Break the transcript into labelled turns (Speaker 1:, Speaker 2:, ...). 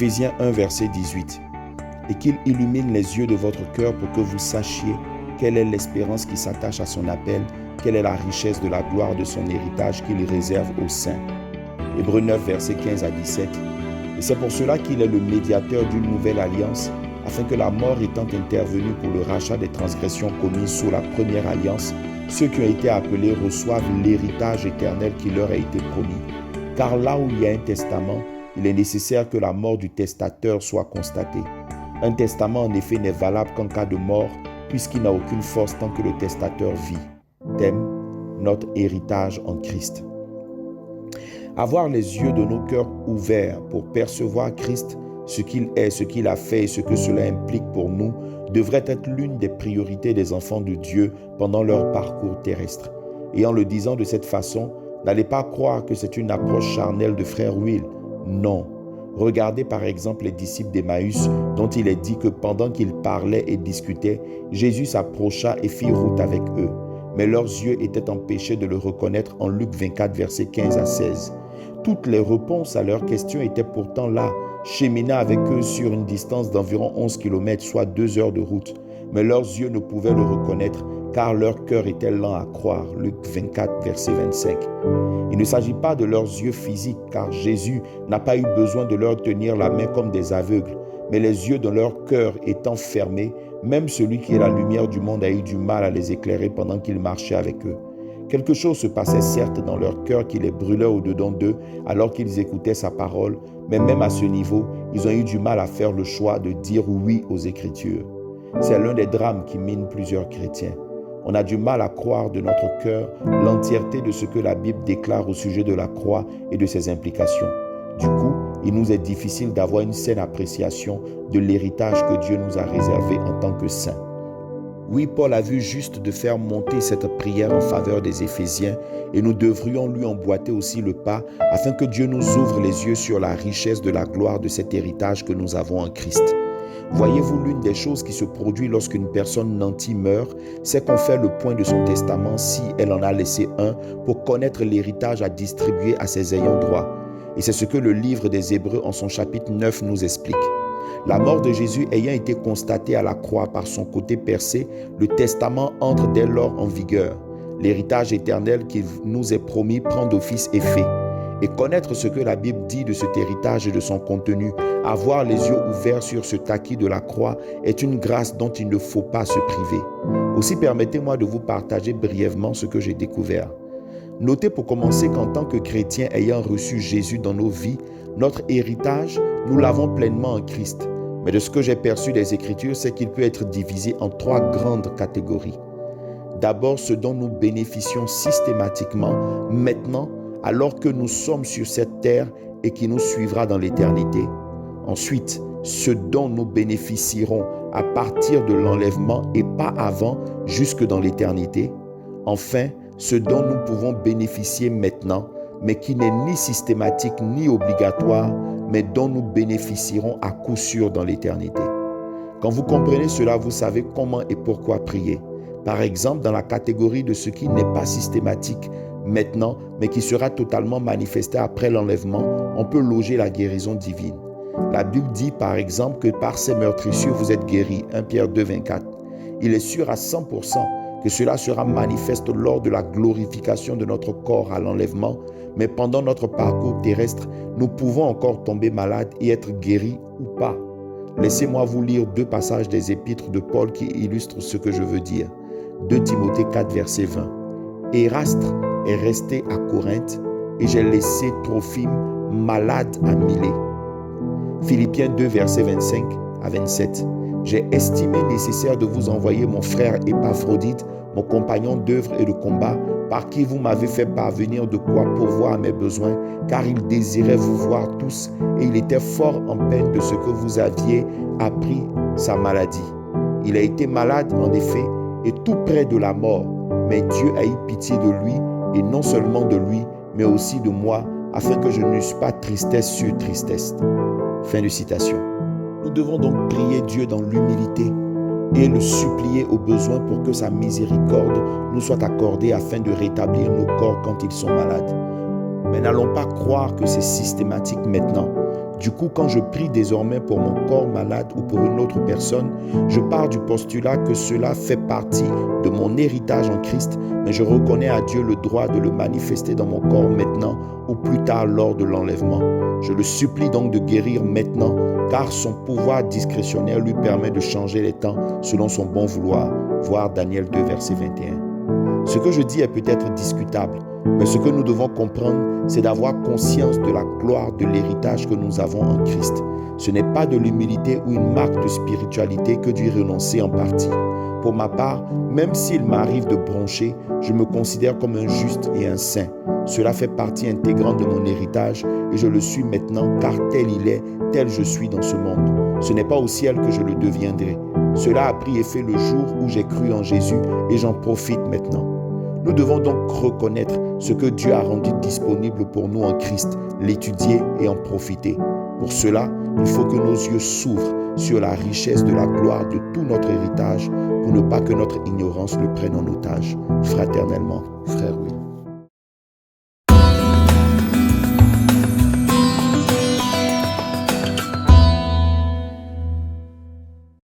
Speaker 1: Éphésiens 1, verset 18. Et qu'il illumine les yeux de votre cœur pour que vous sachiez quelle est l'espérance qui s'attache à son appel, quelle est la richesse de la gloire de son héritage qu'il réserve aux saints. Hébreux 9, verset 15 à 17. Et c'est pour cela qu'il est le médiateur d'une nouvelle alliance, afin que la mort étant intervenue pour le rachat des transgressions commises sous la première alliance, ceux qui ont été appelés reçoivent l'héritage éternel qui leur a été promis. Car là où il y a un testament, il est nécessaire que la mort du testateur soit constatée. Un testament en effet n'est valable qu'en cas de mort, puisqu'il n'a aucune force tant que le testateur vit. Thème, notre héritage en Christ. Avoir les yeux de nos cœurs ouverts pour percevoir Christ, ce qu'il est, ce qu'il a fait et ce que cela implique pour nous, devrait être l'une des priorités des enfants de Dieu pendant leur parcours terrestre. Et en le disant de cette façon, n'allez pas croire que c'est une approche charnelle de frère Will. Non. Regardez par exemple les disciples d'Emmaüs, dont il est dit que pendant qu'ils parlaient et discutaient, Jésus s'approcha et fit route avec eux. Mais leurs yeux étaient empêchés de le reconnaître en Luc 24, versets 15 à 16. Toutes les réponses à leurs questions étaient pourtant là, cheminant avec eux sur une distance d'environ 11 km, soit 2 heures de route. Mais leurs yeux ne pouvaient le reconnaître, car leur cœur était lent à croire. Luc 24, verset 25. Il ne s'agit pas de leurs yeux physiques, car Jésus n'a pas eu besoin de leur tenir la main comme des aveugles, mais les yeux de leur cœur étant fermés, même celui qui est la lumière du monde a eu du mal à les éclairer pendant qu'il marchait avec eux. Quelque chose se passait certes dans leur cœur qui les brûlait au-dedans d'eux alors qu'ils écoutaient sa parole, mais même à ce niveau, ils ont eu du mal à faire le choix de dire oui aux Écritures. C'est l'un des drames qui mine plusieurs chrétiens. On a du mal à croire de notre cœur l'entièreté de ce que la Bible déclare au sujet de la croix et de ses implications. Du coup, il nous est difficile d'avoir une saine appréciation de l'héritage que Dieu nous a réservé en tant que saints. Oui, Paul a vu juste de faire monter cette prière en faveur des Éphésiens et nous devrions lui emboîter aussi le pas afin que Dieu nous ouvre les yeux sur la richesse de la gloire de cet héritage que nous avons en Christ. Voyez-vous, l'une des choses qui se produit lorsqu'une personne nantie meurt, c'est qu'on fait le point de son testament si elle en a laissé un pour connaître l'héritage à distribuer à ses ayants droit. Et c'est ce que le livre des Hébreux en son chapitre 9 nous explique. La mort de Jésus ayant été constatée à la croix par son côté percé, le testament entre dès lors en vigueur. L'héritage éternel qui nous est promis prend d'office effet. Et connaître ce que la Bible dit de cet héritage et de son contenu, avoir les yeux ouverts sur ce acquis de la croix est une grâce dont il ne faut pas se priver. Aussi, permettez-moi de vous partager brièvement ce que j'ai découvert. Notez pour commencer qu'en tant que chrétiens ayant reçu Jésus dans nos vies, notre héritage, nous l'avons pleinement en Christ. Mais de ce que j'ai perçu des Écritures, c'est qu'il peut être divisé en 3 grandes catégories. D'abord, ce dont nous bénéficions systématiquement maintenant, alors que nous sommes sur cette terre et qui nous suivra dans l'éternité. Ensuite, ce dont nous bénéficierons à partir de l'enlèvement et pas avant, jusque dans l'éternité. Enfin, ce dont nous pouvons bénéficier maintenant, mais qui n'est ni systématique ni obligatoire, mais dont nous bénéficierons à coup sûr dans l'éternité. Quand vous comprenez cela, vous savez comment et pourquoi prier. Par exemple, dans la catégorie de ce qui n'est pas systématique maintenant, mais qui sera totalement manifesté après l'enlèvement, on peut loger la guérison divine. La Bible dit par exemple que par ces meurtrissures vous êtes guéris, 1 Pierre 2, 24. Il est sûr à 100% que cela sera manifeste lors de la glorification de notre corps à l'enlèvement, mais pendant notre parcours terrestre, nous pouvons encore tomber malades et être guéris ou pas. Laissez-moi vous lire 2 passages des épîtres de Paul qui illustrent ce que je veux dire. 2 Timothée 4, verset 20. Érastre est resté à Corinthe et j'ai laissé Trophime malade à Milet. Philippiens 2, verset 25 à 27. J'ai estimé nécessaire de vous envoyer mon frère Épaphrodite, mon compagnon d'œuvre et de combat, par qui vous m'avez fait parvenir de quoi pourvoir à mes besoins, car il désirait vous voir tous et il était fort en peine de ce que vous aviez appris sa maladie. Il a été malade en effet et tout près de la mort, mais Dieu a eu pitié de lui et non seulement de lui, mais aussi de moi, afin que je n'eusse pas tristesse sur tristesse. Fin de citation. Nous devons donc prier Dieu dans l'humilité et le supplier au besoin pour que sa miséricorde nous soit accordée afin de rétablir nos corps quand ils sont malades. Mais n'allons pas croire que c'est systématique maintenant. Du coup, quand je prie désormais pour mon corps malade ou pour une autre personne, je pars du postulat que cela fait partie de mon héritage en Christ, mais je reconnais à Dieu le droit de le manifester dans mon corps maintenant ou plus tard lors de l'enlèvement. Je le supplie donc de guérir maintenant, car son pouvoir discrétionnaire lui permet de changer les temps selon son bon vouloir. Voir Daniel 2, verset 21. Ce que je dis est peut-être discutable, mais ce que nous devons comprendre, c'est d'avoir conscience de la gloire de l'héritage que nous avons en Christ. Ce n'est pas de l'humilité ou une marque de spiritualité que d'y renoncer en partie. Pour ma part, même s'il m'arrive de broncher, je me considère comme un juste et un saint. Cela fait partie intégrante de mon héritage et je le suis maintenant car tel il est, tel je suis dans ce monde. Ce n'est pas au ciel que je le deviendrai. Cela a pris effet le jour où j'ai cru en Jésus et j'en profite maintenant. Nous devons donc reconnaître ce que Dieu a rendu disponible pour nous en Christ, l'étudier et en profiter. Pour cela, il faut que nos yeux s'ouvrent sur la richesse de la gloire de tout notre héritage pour ne pas que notre ignorance le prenne en otage. Fraternellement, frère Will.